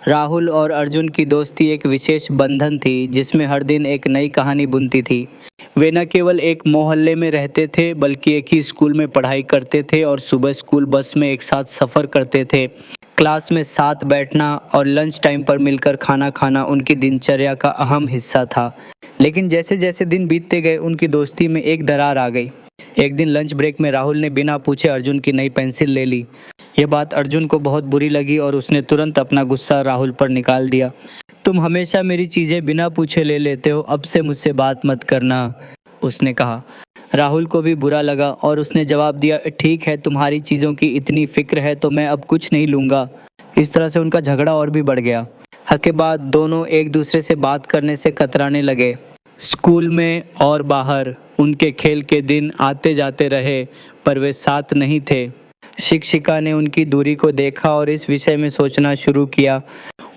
राहुल और अर्जुन की दोस्ती एक विशेष बंधन थी जिसमें हर दिन एक नई कहानी बुनती थी। वे न केवल एक मोहल्ले में रहते थे बल्कि एक ही स्कूल में पढ़ाई करते थे और सुबह स्कूल बस में एक साथ सफ़र करते थे। क्लास में साथ बैठना और लंच टाइम पर मिलकर खाना खाना उनकी दिनचर्या का अहम हिस्सा था। लेकिन जैसे जैसे दिन बीतते गए उनकी दोस्ती में एक दरार आ गई। एक दिन लंच ब्रेक में राहुल ने बिना पूछे अर्जुन की नई पेंसिल ले ली। यह बात अर्जुन को बहुत बुरी लगी और उसने तुरंत अपना गुस्सा राहुल पर निकाल दिया। तुम हमेशा मेरी चीज़ें बिना पूछे ले लेते हो, अब से मुझसे बात मत करना, उसने कहा। राहुल को भी बुरा लगा और उसने जवाब दिया, ठीक है, तुम्हारी चीज़ों की इतनी फिक्र है तो मैं अब कुछ नहीं लूँगा। इस तरह से उनका झगड़ा और भी बढ़ गया। इसके बाद दोनों एक दूसरे से बात करने से कतराने लगे। स्कूल में और बाहर उनके खेल के दिन आते जाते रहे पर वे साथ नहीं थे। शिक्षिका ने उनकी दूरी को देखा और इस विषय में सोचना शुरू किया।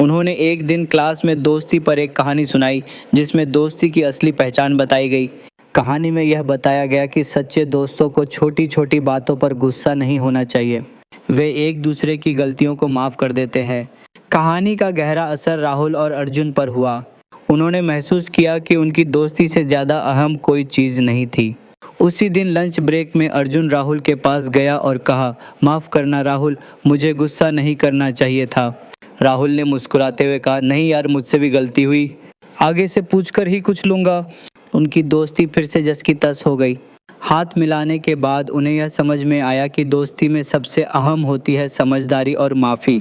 उन्होंने एक दिन क्लास में दोस्ती पर एक कहानी सुनाई जिसमें दोस्ती की असली पहचान बताई गई। कहानी में यह बताया गया कि सच्चे दोस्तों को छोटी छोटी बातों पर गुस्सा नहीं होना चाहिए। वे एक दूसरे की गलतियों को माफ़ कर देते हैं। कहानी का गहरा असर राहुल और अर्जुन पर हुआ। उन्होंने महसूस किया कि उनकी दोस्ती से ज़्यादा अहम कोई चीज़ नहीं थी। उसी दिन लंच ब्रेक में अर्जुन राहुल के पास गया और कहा, माफ़ करना राहुल, मुझे गुस्सा नहीं करना चाहिए था। राहुल ने मुस्कुराते हुए कहा, नहीं यार, मुझसे भी गलती हुई, आगे से पूछकर ही कुछ लूँगा। उनकी दोस्ती फिर से जस की तस हो गई। हाथ मिलाने के बाद उन्हें यह समझ में आया कि दोस्ती में सबसे अहम होती है समझदारी और माफ़ी।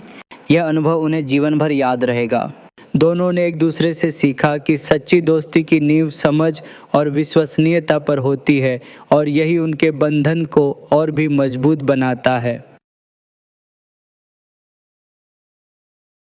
यह अनुभव उन्हें जीवन भर याद रहेगा। दोनों ने एक दूसरे से सीखा कि सच्ची दोस्ती की नींव समझ और विश्वसनीयता पर होती है और यही उनके बंधन को और भी मजबूत बनाता है।